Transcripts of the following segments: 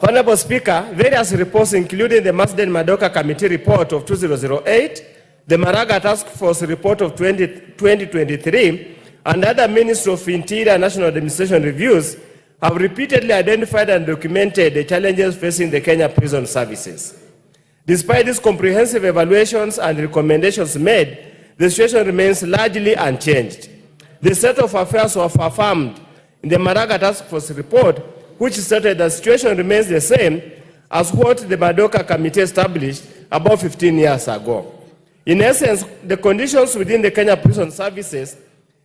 Honorable Speaker, various reports including the Masden Madoka Committee report of 2008, the Maraga Task Force report of 2023, and other Ministry of Interior and National Administration reviews have repeatedly identified and documented the challenges facing the Kenya prison services. Despite these comprehensive evaluations and recommendations made, the situation remains largely unchanged. The state of affairs was affirmed in the Maraga Task Force report, which stated the situation remains the same as what the Madoka Committee established about 15 years ago. In essence, the conditions within the Kenya prison services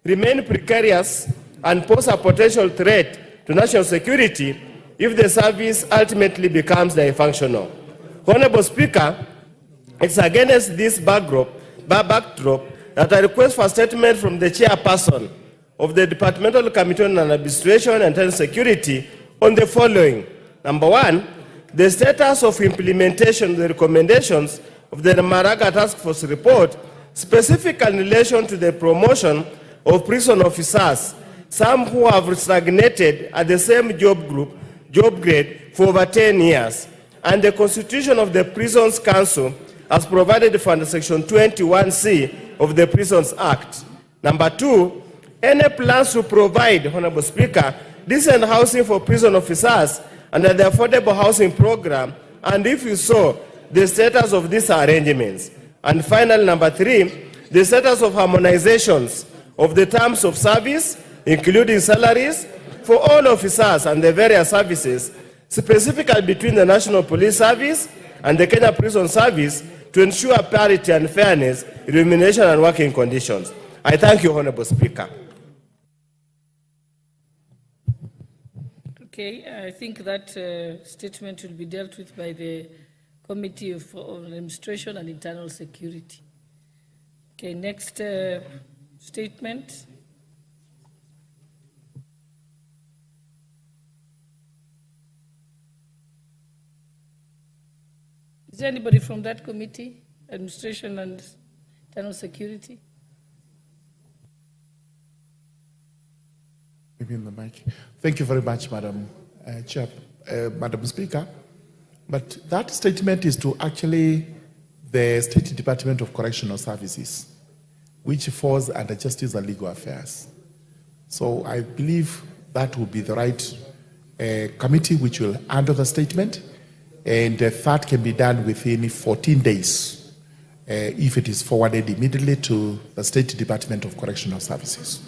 remain precarious and pose a potential threat to national security if the service ultimately becomes dysfunctional. Honorable Speaker, it's against this backdrop that I request for a statement from the chairperson of the Departmental Committee on Administration and Internal Security on the following. Number one, the status of implementation of the recommendations of the Maraga Task Force report, specifically in relation to the promotion of prison officers, some who have stagnated at the same job grade for over 10 years, and the constitution of the Prisons Council as provided for under Section 21C of the Prisons Act. Number two, any plans to provide, Honorable Speaker, decent housing for prison officers under the Affordable Housing Program, and if you saw, the status of these arrangements. And finally, number three, the status of harmonizations of the terms of service, including salaries, for all officers and the various services, specifically between the National Police Service and the Kenya Prison Service, to ensure parity and fairness, remuneration and working conditions. I thank you, Honorable Speaker. Okay, I think that statement will be dealt with by the Committee of Administration and Internal Security. Okay, next statement. Is there anybody from that committee, Administration and Internal Security? Maybe in the mic. Thank you very much, Madam Madam Speaker. But that statement is to actually the State Department of Correctional Services, which falls under Justice and Legal Affairs. So I believe that will be the right committee which will handle the statement, and that can be done within 14 days if it is forwarded immediately to the State Department of Correctional Services.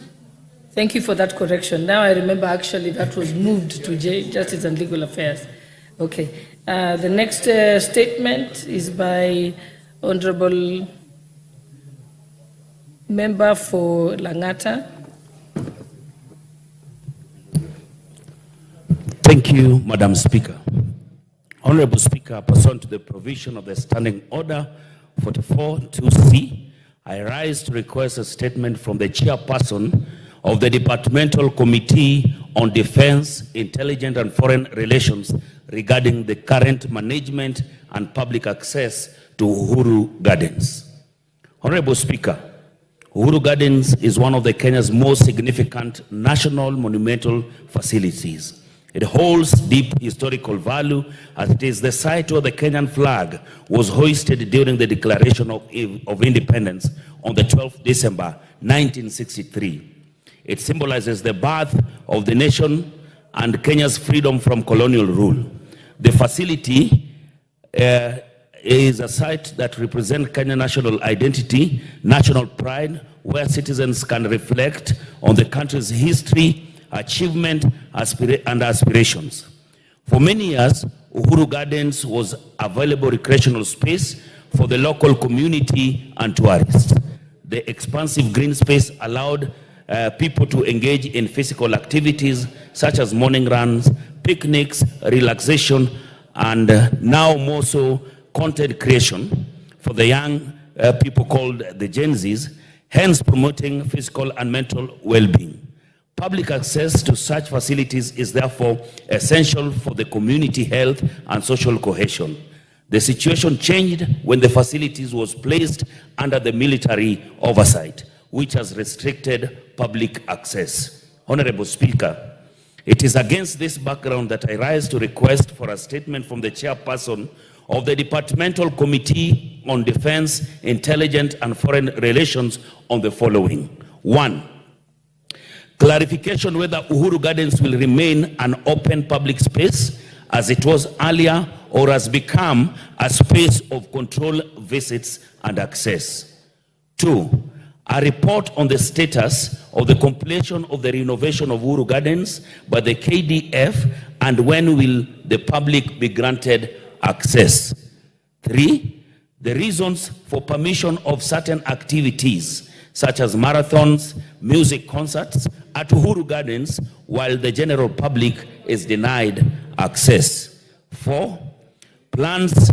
Thank you for that correction. Now I remember actually that was moved to Justice and Legal Affairs. Okay. The next statement is by Honorable Member for Langata. Thank you, Madam Speaker. Honorable Speaker, pursuant to the provision of the Standing Order 44(2)C, I rise to request a statement from the chairperson of the Departmental Committee on Defense, Intelligence and Foreign Relations regarding the current management and public access to Uhuru Gardens. Honorable Speaker, Uhuru Gardens is one of the Kenya's most significant national monumental facilities. It holds deep historical value as it is the site where the Kenyan flag was hoisted during the Declaration of Independence on the 12th December 1963. It symbolizes the birth of the nation and Kenya's freedom from colonial rule. The facility is a site that represents Kenyan national identity, national pride, where citizens can reflect on the country's history, achievement, and aspirations. For many years, Uhuru Gardens was a valuable recreational space for the local community and tourists. The expansive green space allowed people to engage in physical activities such as morning runs, picnics, relaxation, and now more so content creation for the young people called the Gen Zs, hence promoting physical and mental well-being. Public access to such facilities is therefore essential for the community health and social cohesion. The situation changed when the facilities was placed under the military oversight, which has restricted public access. Honorable Speaker, It is against this background that I rise to request for a statement from the chairperson of the Departmental Committee on Defense, Intelligence and Foreign Relations on the following. 1. Clarification whether Uhuru Gardens will remain an open public space as it was earlier or has become a space of control visits and access. 2. A report on the status of the completion of the renovation of Uhuru Gardens by the KDF and when will the public be granted access. 3. The reasons for permission of certain activities such as marathons, music concerts at Uhuru Gardens while the general public is denied access. 4. Plans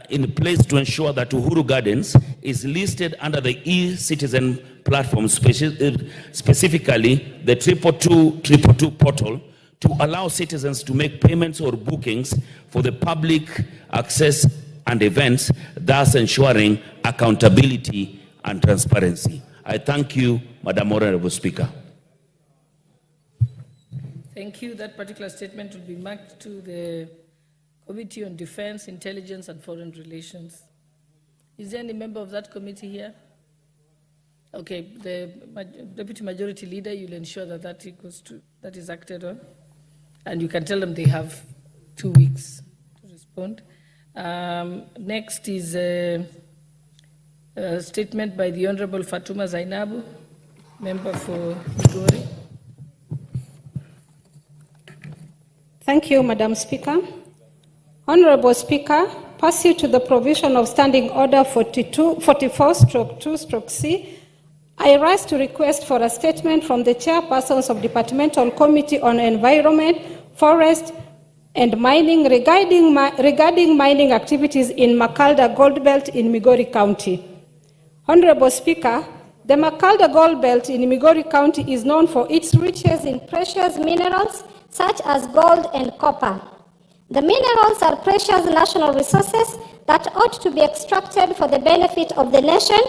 in place to ensure that Uhuru Gardens is listed under the e-citizen platform, specifically the 222 portal, to allow citizens to make payments or bookings for the public access and events, thus ensuring accountability and transparency. I thank you, Madam Honorable Speaker. Thank you. That particular statement will be marked to the Committee on Defense, Intelligence and Foreign Relations. Is there any member of that committee here? Okay, the Deputy Majority Leader, you'll ensure that that is acted on. And you can tell them they have 2 weeks to respond. Next is a statement by the Honorable Fatuma Zainabu, member for Migori. Thank you, Madam Speaker. Honorable Speaker, pursuant to the provision of Standing Order 44/2/C, I rise to request for a statement from the chairpersons of Departmental Committee on Environment, Forest and Mining regarding mining activities in Makalda Gold Belt in Migori County. Honorable Speaker, the Makalda Gold Belt in Migori County is known for its riches in precious minerals such as gold and copper. The minerals are precious national resources that ought to be extracted for the benefit of the nation,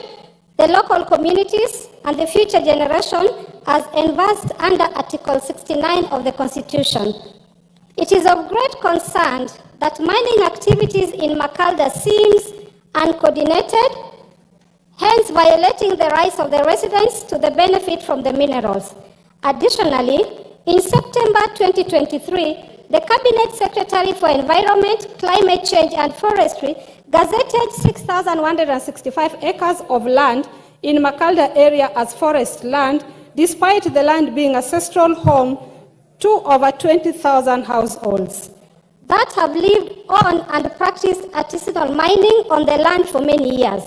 the local communities, and the future generation as envisaged under Article 69 of the Constitution. It is of great concern that mining activities in Makalda seems uncoordinated, hence violating the rights of the residents to the benefit from the minerals. Additionally, in September 2023, the Cabinet Secretary for Environment, Climate Change and Forestry gazetted 6,165 acres of land in Makalda area as forest land, despite the land being ancestral home to over 20,000 households that have lived on and practiced artisanal mining on the land for many years.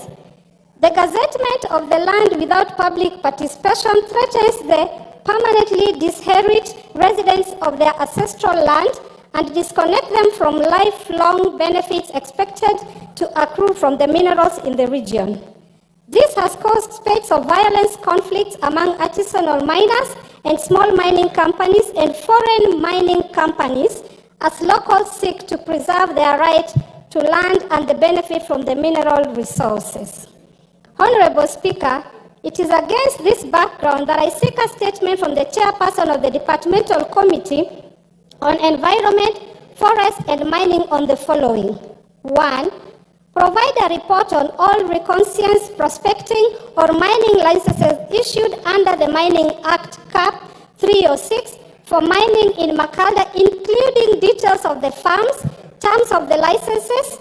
The gazettement of the land without public participation threatens the permanently disinherit residents of their ancestral land and disconnect them from lifelong benefits expected to accrue from the minerals in the region. This has caused spate of violence, conflicts among artisanal miners and small mining companies and foreign mining companies as locals seek to preserve their right to land and the benefit from the mineral resources. Honorable Speaker, it is against this background that I seek a statement from the chairperson of the Departmental Committee on Environment, Forest and Mining on the following. 1. Provide a report on all reconnaissance, prospecting or mining licenses issued under the Mining Act Cap 306 for mining in Makalda, including details of the farms, terms of the licenses,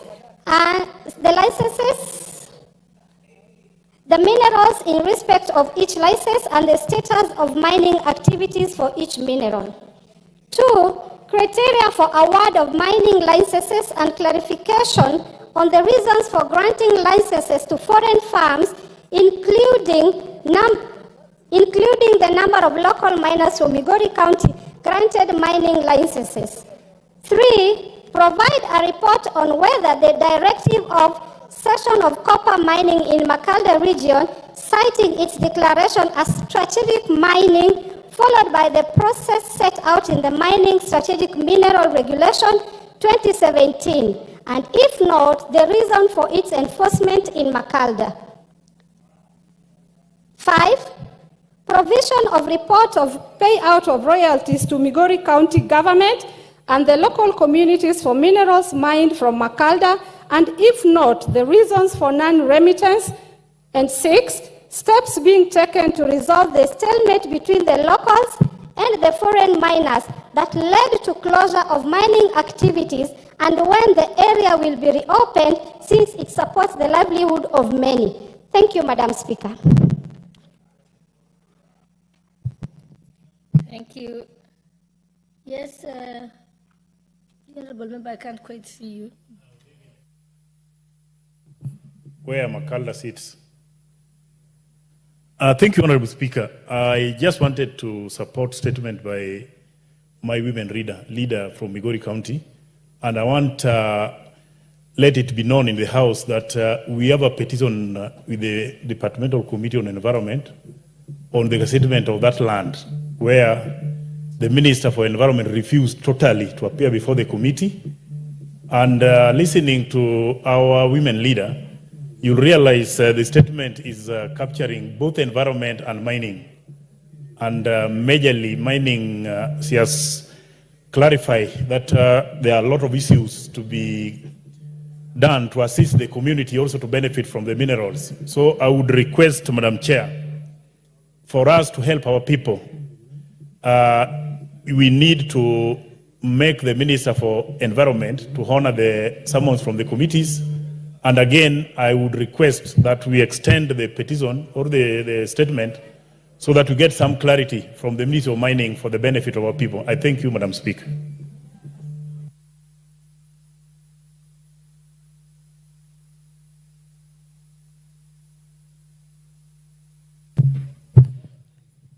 the minerals in respect of each license and the status of mining activities for each mineral. 2. Criteria for award of mining licenses and clarification on the reasons for granting licenses to foreign farms, including the number of local miners from Migori County granted mining licenses. 3. Provide a report on whether the directive of cession of copper mining in Makalda region, citing its declaration as strategic mining, followed by the process set out in the Mining Strategic Mineral Regulation 2017, and if not, the reason for its enforcement in Makalda. 5. provision of report of payout of royalties to Migori County government and the local communities for minerals mined from Makalda, and if not, the reasons for non-remittance. And 6, steps being taken to resolve the stalemate between the locals and the foreign miners that led to closure of mining activities, and when the area will be reopened since it supports the livelihood of many. Thank you, Madam Speaker. Thank you. Yes, Honorable Member, I can't quite see you. Where Makalda sits. Thank you, Honorable Speaker. I just wanted to support statement by my women leader from Migori County, and I want let it be known in the House that we have a petition with the Departmental Committee on Environment on the settlement of that land, where the Minister for Environment refused totally to appear before the committee. And listening to our women leader, you'll realize the statement is capturing both environment and mining. And majorly mining, she has clarified that there are a lot of issues to be done to assist the community also to benefit from the minerals. So I would request, Madam Chair, for us to help our people. We need to make the Minister for Environment to honor the summons from the committees. And again, I would request that we extend the petition or the statement so that we get some clarity from the Ministry of Mining for the benefit of our people. I thank you, Madam Speaker.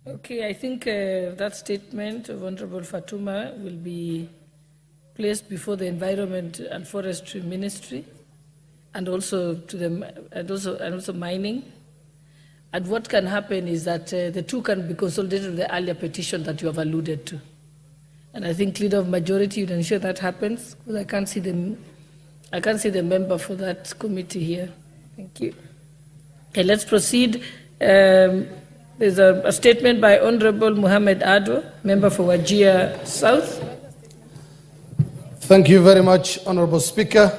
Okay, I think that statement of Honorable Fatuma will be placed before the Environment and Forestry Ministry, and also to them, and also mining. And what can happen is that the two can be consolidated with the earlier petition that you have alluded to. And I think leader of majority would ensure that happens, because I can't see the member for that committee here. Thank you. Okay, let's proceed. There's a statement by Honorable Muhammad Ado, member for Wajir South. Thank you very much, Honorable Speaker.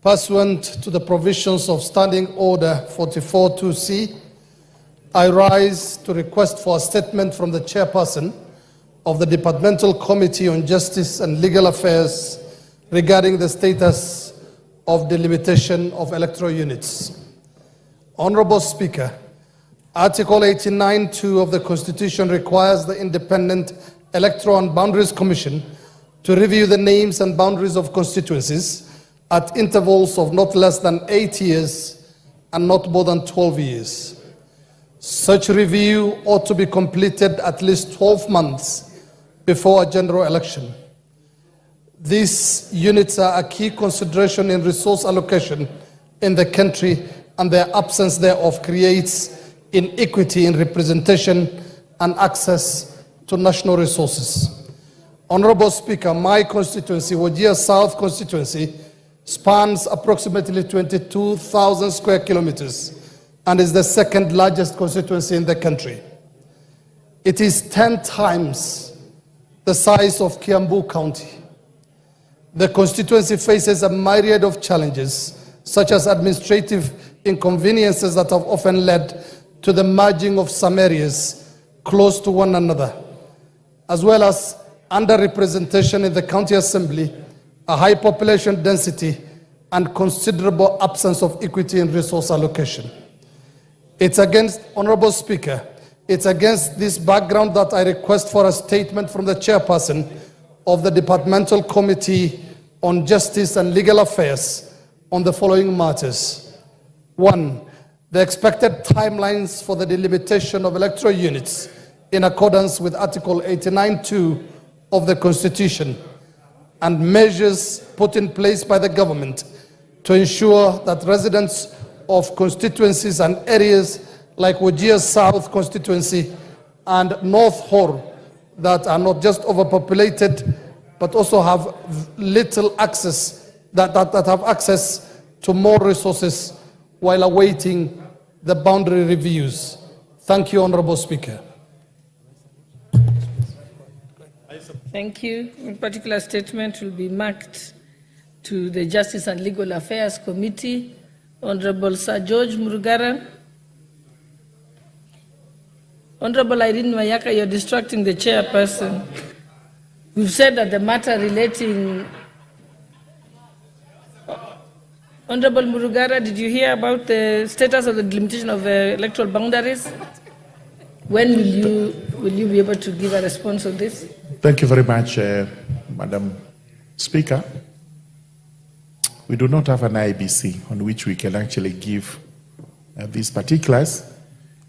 Pursuant to the provisions of Standing Order 44-2C, I rise to request for a statement from the chairperson of the Departmental Committee on Justice and Legal Affairs regarding the status of delimitation of electoral units. Honorable Speaker, Article 89(2) of the Constitution requires the Independent Electoral and Boundaries Commission to review the names and boundaries of constituencies at intervals of not less than 8 years and not more than 12 years. Such review ought to be completed at least 12 months before a general election. These units are a key consideration in resource allocation in the country, and their absence thereof creates inequity in representation and access to national resources. Honorable Speaker, my constituency, Wajir South constituency, spans approximately 22,000 square kilometers and is the second largest constituency in the country. It is 10 times the size of Kiambu County. The constituency faces a myriad of challenges, such as administrative inconveniences that have often led to the merging of some areas close to one another, as well as underrepresentation in the county assembly, a high population density, and considerable absence of equity in resource allocation. Honorable Speaker, it's against this background that I request for a statement from the chairperson of the Departmental Committee on Justice and Legal Affairs on the following matters. 1, the expected timelines for the delimitation of electoral units in accordance with Article 89(2) of the Constitution, and measures put in place by the government to ensure that residents of constituencies and areas like Wajir South constituency and North Hor that are not just overpopulated but also have little access, that have access to more resources while awaiting the boundary reviews. Thank you, Honorable Speaker. Thank you. In particular statement will be marked to the Justice and Legal Affairs Committee. Honorable Sir George Murugaran. Honorable Irene Mayaka, you're distracting the chairperson. We've said that the matter relating... Honorable Murugara, did you hear about the status of the delimitation of electoral boundaries? When will you be able to give a response on this? Thank you very much, Madam Speaker. We do not have an IBC on which we can actually give these particulars.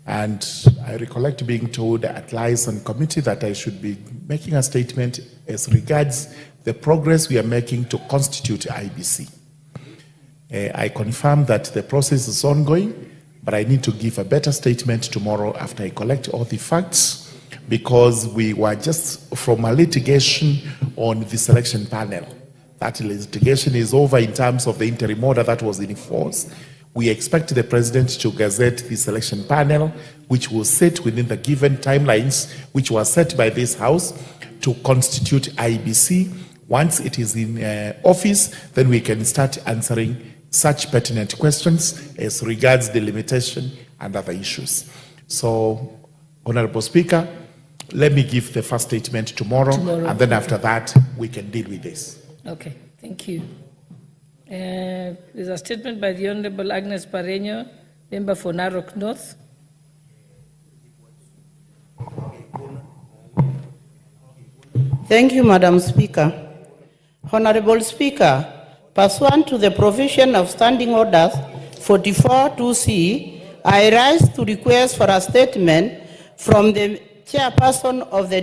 And I recollect being told at liaison committee that I should be making a statement as regards the progress we are making to constitute IBC. I confirm that the process is ongoing, but I need to give a better statement tomorrow after I collect all the facts, because we were just from a litigation on the selection panel. That litigation is over in terms of the interim order that was in force. We expect the president to gazette the selection panel, which will sit within the given timelines which were set by this House to constitute IBC. Once it is in office, then we can start answering such pertinent questions as regards the limitation and other issues. So, Honorable Speaker, let me give the first statement tomorrow. And then after that, we can deal with this. Okay, thank you. There's a statement by the Honorable Agnes Pareño, member for Narok North. Thank you, Madam Speaker. Honorable Speaker, pursuant to the provision of Standing Orders 44-2C, I rise to request for a statement from the chairperson of the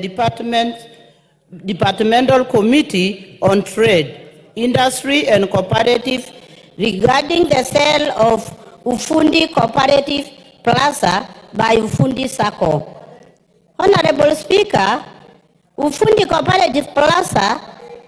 Departmental Committee on Trade, Industry and Cooperative regarding the sale of Ufundi Cooperative Plaza by Ufundi Sacco. Honorable Speaker, Ufundi Cooperative Plaza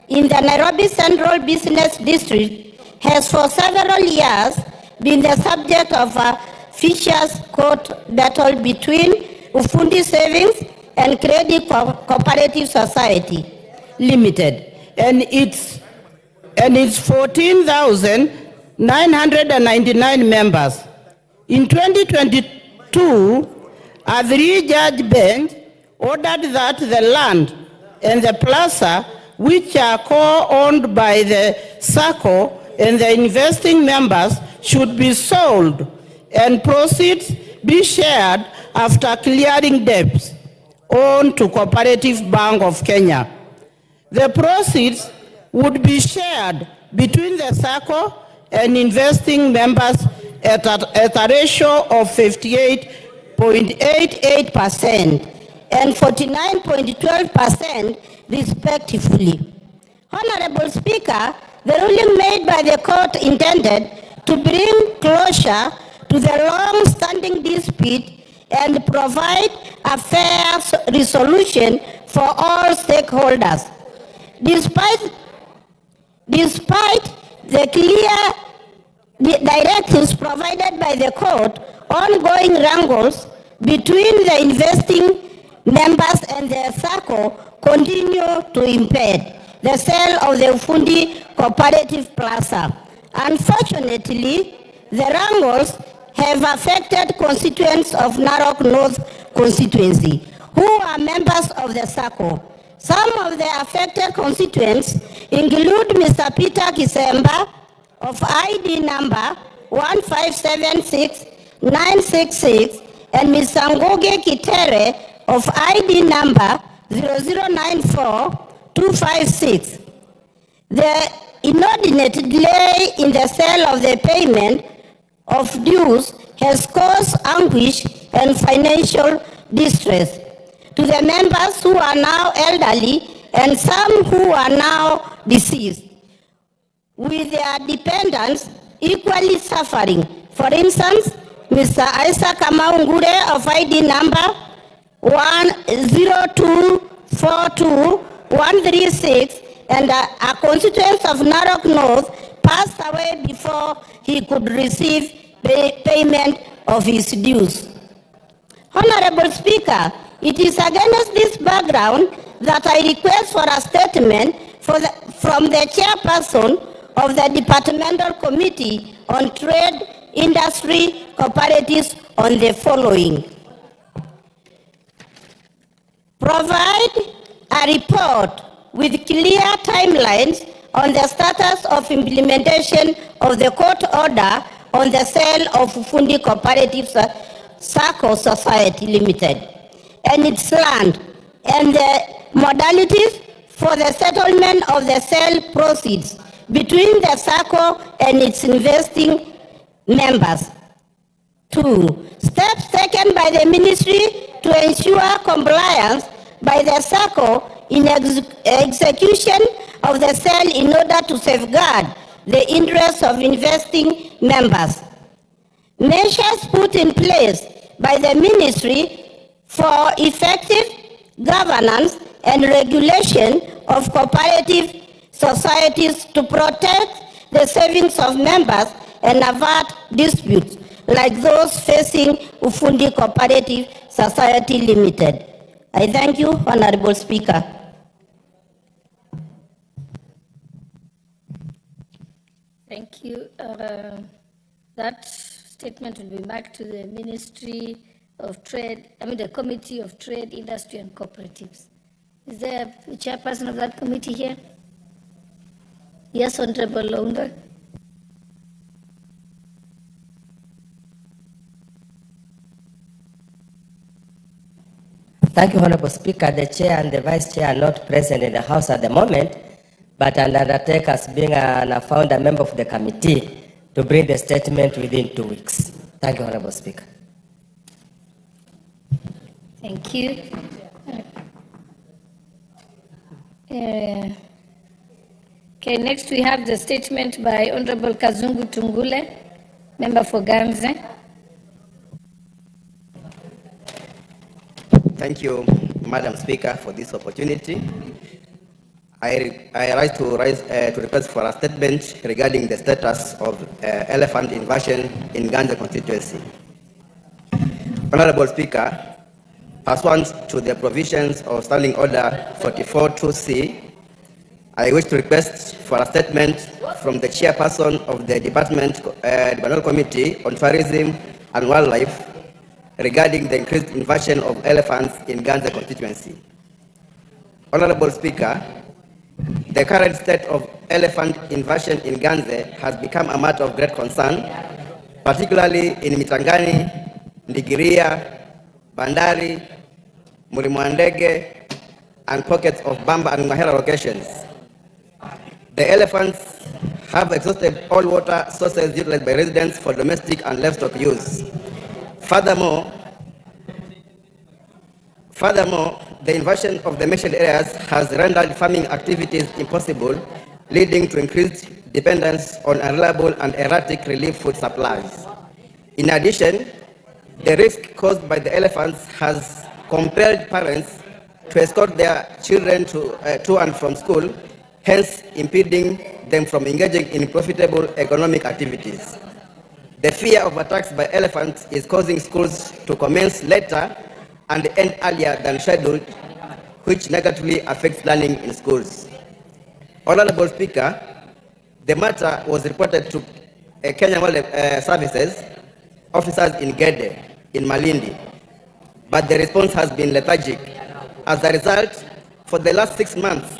in the Nairobi Central Business District has for several years been the subject of a vicious court battle between Ufundi Savings and Credit Cooperative Society Limited and its 14,999 members. In 2022, a three-judge bench ordered that the land and the plaza, which are co-owned by the SACCO and the investing members, should be sold and proceeds be shared after clearing debts owed to Cooperative Bank of Kenya. The proceeds would be shared between the SACCO and investing members at a ratio of 58.88% and 49.12% respectively. Honorable Speaker, the ruling made by the court intended to bring closure to the long-standing dispute and provide a fair resolution for all stakeholders. Despite the clear directives provided by the court, ongoing wrangles between the investing members and the SACCO continue to impede the sale of the Ufundi Cooperative Plaza. Unfortunately, the wrangles have affected constituents of Narok North constituency who are members of the SACCO. Some of the affected constituents include Mr. Peter Kisemba of ID number 1576966 and Mr. Ngoge Kitere of ID number 0094256. The inordinate delay in the sale of the payment of dues has caused anguish and financial distress to the members who are now elderly and some who are now deceased, with their dependents equally suffering. For instance, Mr. Isaac Amaungure of ID number 10242-136 and a constituent of Narok North passed away before he could receive payment of his dues. Honorable Speaker, it is against this background that I request for a statement from the chairperson of the Departmental Committee on Trade, Industry, Cooperatives on the following. Provide a report with clear timelines on the status of implementation of the court order on the sale of Fundi Cooperative Sacco Society Limited and its land and the modalities for the settlement of the sale proceeds between the Sacco and its investing members. 2. Steps taken by the ministry to ensure compliance by the Sacco in execution of the sale in order to safeguard the interests of investing members. Measures put in place by the ministry for effective governance and regulation of cooperative societies to protect the savings of members and avert disputes like those facing Ufundi Cooperative Society Limited. I thank you, Honorable Speaker. Thank you. That statement will be back to the Ministry of Trade, the Committee of Trade, Industry and Cooperatives. Is there a chairperson of that committee here? Yes, Honorable Lounda. Thank you, Honorable Speaker. The Chair and the Vice Chair are not present in the House at the moment, but I undertake as being a founder member of the committee to bring the statement within 2 weeks. Thank you, Honorable Speaker. Thank you. Okay, next we have the statement by Honorable Kazungu Tungule, member for Ganze. Thank you, Madam Speaker, for this opportunity. I rise to request for a statement regarding the status of elephant invasion in Ganze constituency. Honorable Speaker, pursuant to the provisions of Standing Order 44-2C, I wish to request for a statement from the chairperson of the Departmental Committee on Tourism and Wildlife regarding the increased invasion of elephants in Ganze constituency. Honorable Speaker, the current state of elephant invasion in Ganze has become a matter of great concern, particularly in Mitangani, Ndigiria, Bandari, Mulimwandege, and pockets of Bamba and Mahera locations. The elephants have exhausted all water sources utilized by residents for domestic and livestock use. Furthermore, the invasion of the mentioned areas has rendered farming activities impossible, leading to increased dependence on unreliable and erratic relief food supplies. In addition, the risk caused by the elephants has compelled parents to escort their children to and from school, hence impeding them from engaging in profitable economic activities. The fear of attacks by elephants is causing schools to commence later and end earlier than scheduled, which negatively affects learning in schools. Honorable Speaker, the matter was reported to Kenya Wildlife Services officers in Gede, in Malindi, but the response has been lethargic. As a result, for the last 6 months,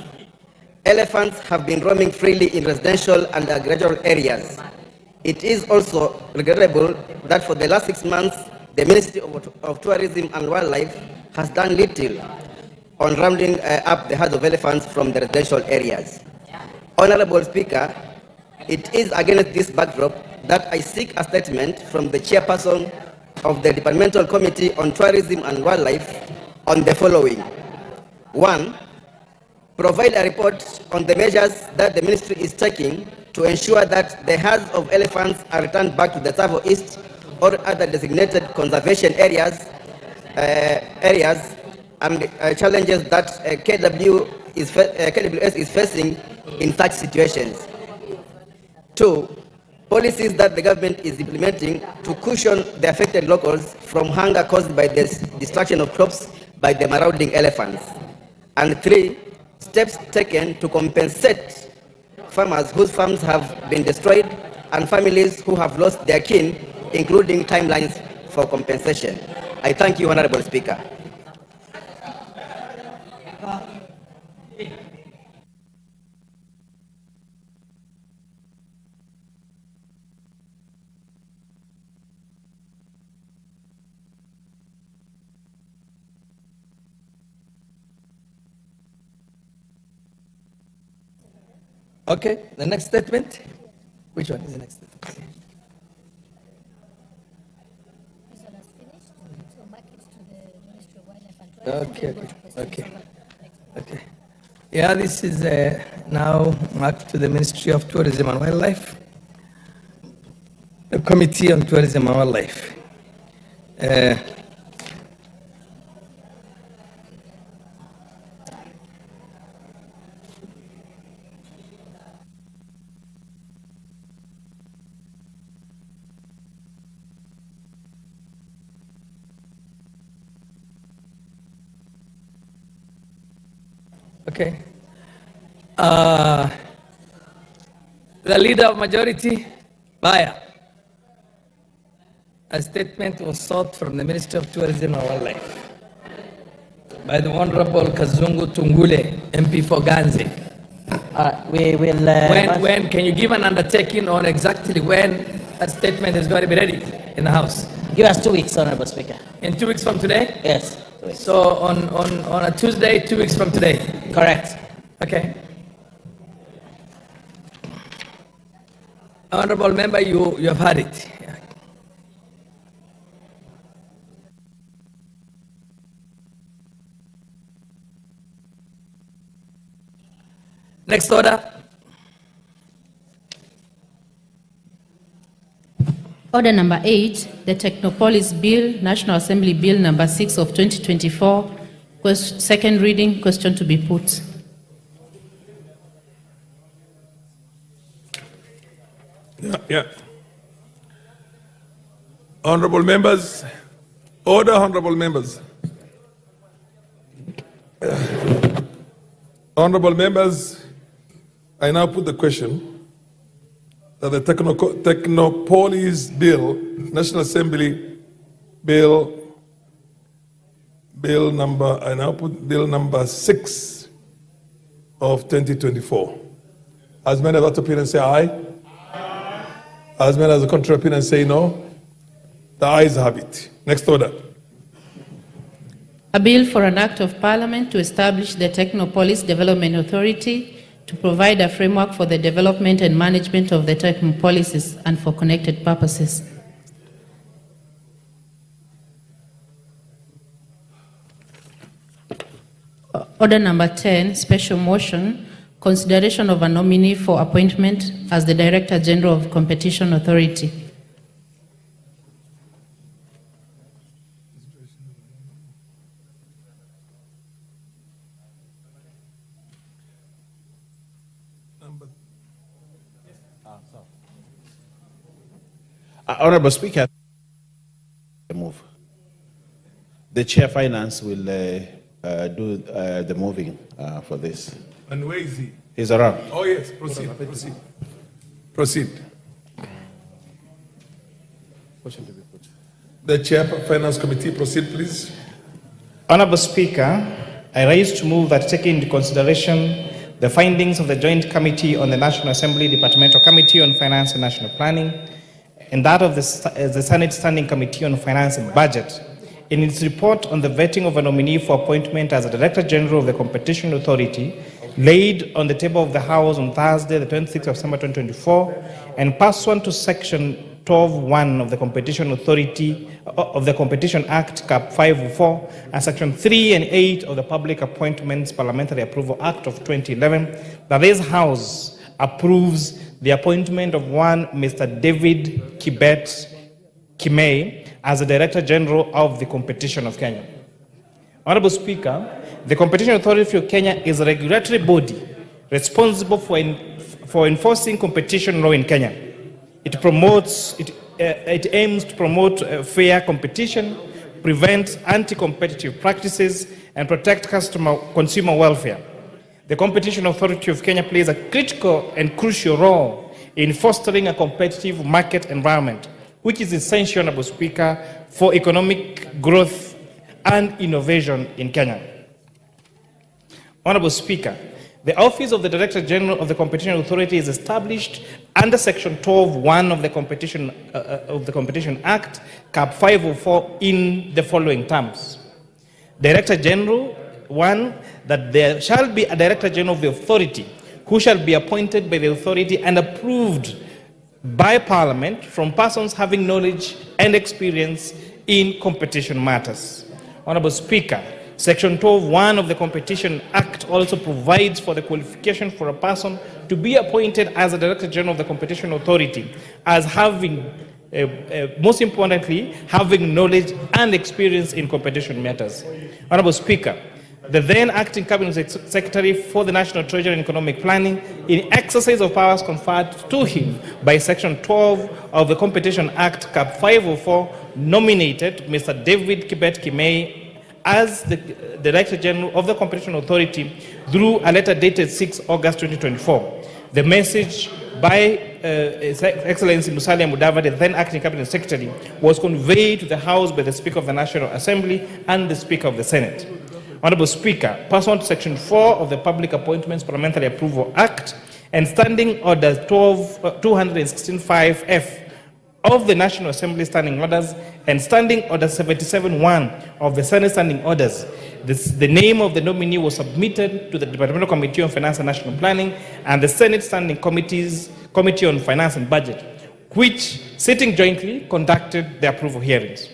elephants have been roaming freely in residential and agricultural areas. It is also regrettable that for the last 6 months, the Ministry of Tourism and Wildlife has done little on rounding up the herds of elephants from the residential areas. Honorable Speaker, it is against this backdrop that I seek a statement from the chairperson of the Departmental Committee on Tourism and Wildlife on the following. 1. Provide a report on the measures that the ministry is taking to ensure that the herds of elephants are returned back to the Tsavo East or other designated conservation areas and challenges that KWS is facing in such situations. 2. policies that the government is implementing to cushion the affected locals from hunger caused by the destruction of crops by the marauding elephants. And 3, steps taken to compensate farmers whose farms have been destroyed and families who have lost their kin, including timelines for compensation. I thank you, Honorable Speaker. Okay, the next statement. Which one is the next statement? Okay. Yeah, this is now marked to the Ministry of Tourism and Wildlife, the Committee on Tourism and Wildlife. Okay. The leader of majority, Baya. A statement was sought from the Minister of Tourism and Wildlife by the Honorable Kazungu Tungule, MP for Ganze. We will. When can you give an undertaking on exactly when a statement is going to be ready in the House? Give us 2 weeks, Honorable Speaker. In 2 weeks from today? Yes. So on a Tuesday, 2 weeks from today? Correct. Okay. Honorable member, you have heard it. Next order. Order number 8, the Technopolis Bill, National Assembly Bill number 6 of 2024, second reading, question to be put. Yeah. Honorable members, order, honorable members. Honorable members, I now put the question that the Technopolis Bill, National Assembly Bill number 6 of 2024. As many of that opinion say aye. As many as the contrary opinion say no. The ayes have it. Next order. A bill for an act of parliament to establish the Technopolis Development Authority to provide a framework for the development and management of the Technopolises and for connected purposes. Order number 10, special motion, consideration of a nominee for appointment as the Director General of Competition Authority. Honorable Speaker, move. The Chair Finance will do the moving for this. And where is he? He's around. Oh yes, proceed. Proceed. The Chair Finance Committee, proceed please. Honorable Speaker, I rise to move that taking into consideration the findings of the Joint Committee on the National Assembly Departmental Committee on Finance and National Planning and that of the Senate Standing Committee on Finance and Budget in its report on the vetting of a nominee for appointment as a Director General of the Competition Authority laid on the table of the House on Thursday, the 26th of December 2024, and pursuant to Section 12(1) of the Competition Authority of the Competition Act, Cap 504, and Section 3 and 8 of the Public Appointments Parliamentary Approval Act of 2011, that this House approves the appointment of one Mr. David Kibet Kimei as the Director General of the Competition of Kenya. Honorable Speaker, the Competition Authority of Kenya is a regulatory body responsible for enforcing competition law in Kenya. It aims to promote fair competition, prevent anti-competitive practices, and protect consumer welfare. The Competition Authority of Kenya plays a critical and crucial role in fostering a competitive market environment, which is essential, Honorable Speaker, for economic growth and innovation in Kenya. Honorable Speaker, the Office of the Director General of the Competition Authority is established under Section 12(1) of the Competition Act, Cap 504, in the following terms. Director General, 1, that there shall be a Director General of the Authority who shall be appointed by the authority and approved by Parliament from persons having knowledge and experience in competition matters. Honorable Speaker, Section 12(1) of the Competition Act also provides for the qualification for a person to be appointed as a Director General of the Competition Authority as having, most importantly, having knowledge and experience in competition matters. Honorable Speaker, the then acting Cabinet Secretary for the National Treasury and Economic Planning, in exercise of powers conferred to him by Section 12 of the Competition Act, Cap 504, nominated Mr. David Kibet Kimei as the Director General of the Competition Authority through a letter dated 6 August 2024. The message by His Excellency Musalia Mudavadi, the then acting Cabinet Secretary, was conveyed to the House by the Speaker of the National Assembly and the Speaker of the Senate. Honorable Speaker, pursuant to Section 4 of the Public Appointments Parliamentary Approval Act and Standing Order 216(5)F of the National Assembly Standing Orders and Standing Order 77(1) of the Senate Standing Orders, the name of the nominee was submitted to the Departmental Committee on Finance and National Planning and the Senate Standing Committee on Finance and Budget, which, sitting jointly, conducted the approval hearings.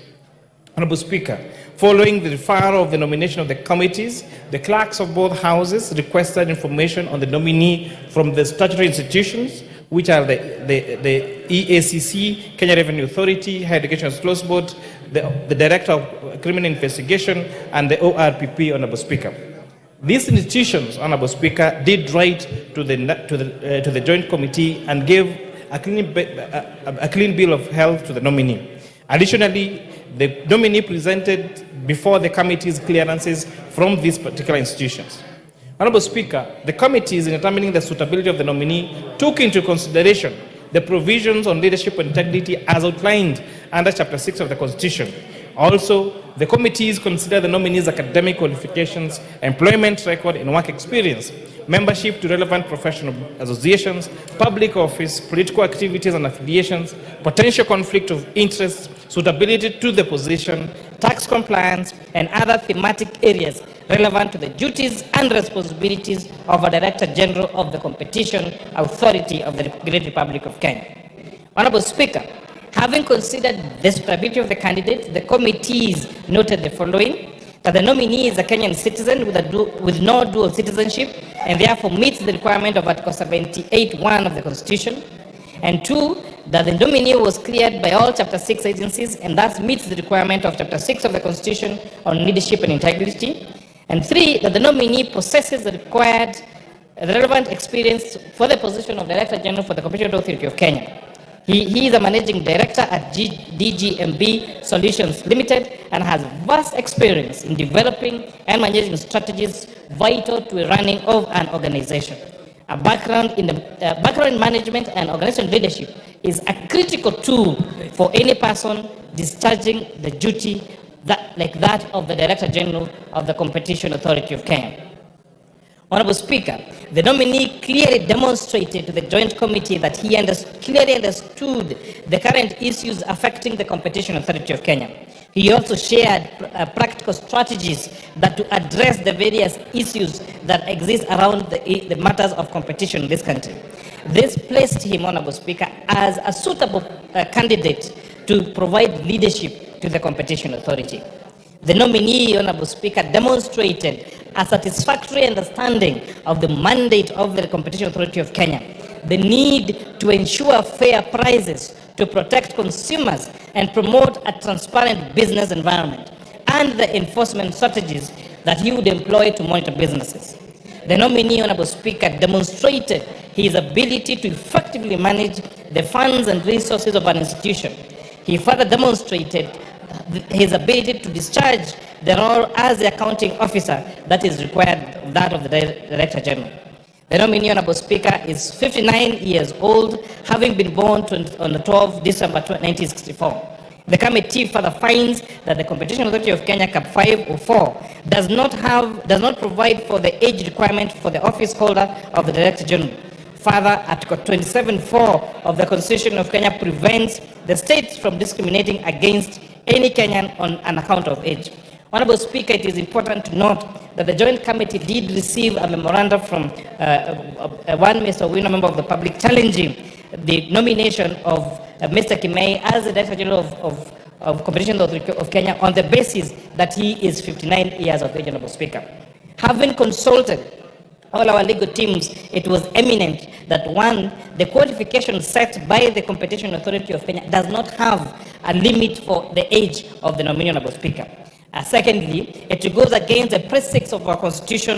Honorable Speaker, following the referral of the nomination of the committees, the clerks of both houses requested information on the nominee from the statutory institutions, which are the EACC, Kenya Revenue Authority, Higher Education Close Board, the Director of Criminal Investigation, and the ORPP, Honorable Speaker. These institutions, Honorable Speaker, did write to the Joint Committee and gave a clean bill of health to the nominee. Additionally, the nominee presented before the committee's clearances from these particular institutions. Honorable Speaker, the committees in determining the suitability of the nominee took into consideration the provisions on leadership and integrity as outlined under Chapter 6 of the Constitution. Also, the committees consider the nominee's academic qualifications, employment record and work experience, membership to relevant professional associations, public office, political activities and affiliations, potential conflict of interest, suitability to the position, tax compliance, and other thematic areas relevant to the duties and responsibilities of a Director General of the Competition Authority of the Great Republic of Kenya. Honorable Speaker, having considered the suitability of the candidate, the committees noted the following: that the nominee is a Kenyan citizen with no dual citizenship and therefore meets the requirement of Article 78(1) of the Constitution. And 2, that the nominee was cleared by all Chapter 6 agencies and thus meets the requirement of Chapter 6 of the Constitution on leadership and integrity. And 3, that the nominee possesses the required relevant experience for the position of Director General for the Competition Authority of Kenya. He is a managing director at DGMB Solutions Limited and has vast experience in developing and managing strategies vital to the running of an organization. A background in management and organizational leadership is a critical tool for any person discharging the duty like that of the Director General of the Competition Authority of Kenya. Honorable Speaker, the nominee clearly demonstrated to the Joint Committee that he clearly understood the current issues affecting the Competition Authority of Kenya. He also shared practical strategies that to address the various issues that exist around the matters of competition in this country. This placed him, Honorable Speaker, as a suitable candidate to provide leadership to the Competition Authority. The nominee, Honorable Speaker, demonstrated a satisfactory understanding of the mandate of the Competition Authority of Kenya, the need to ensure fair prices, to protect consumers and promote a transparent business environment, and the enforcement strategies that he would employ to monitor businesses. The nominee, Honorable Speaker, demonstrated his ability to effectively manage the funds and resources of an institution. He further demonstrated his ability to discharge the role as the accounting officer that is required, that of the Director General. The nominee, Honorable Speaker, is 59 years old, having been born on the 12th December 1964. The committee further finds that the Competition Authority of Kenya, Cap 504, does not provide for the age requirement for the office holder of the Director General. Further, Article 27(4) of the Constitution of Kenya prevents the state from discriminating against any Kenyan on an account of age. Honorable Speaker, it is important to note that the Joint Committee did receive a memorandum from one Mr. Wino, member of the public, challenging the nomination of Mr. Kimei as the Director General of Competition Authority of Kenya on the basis that he is 59 years of age, Honorable Speaker. Having consulted all our legal teams, it was eminent that one, the qualification set by the Competition Authority of Kenya does not have a limit for the age of the nominee, Honorable Speaker. Secondly, it goes against the precepts of our Constitution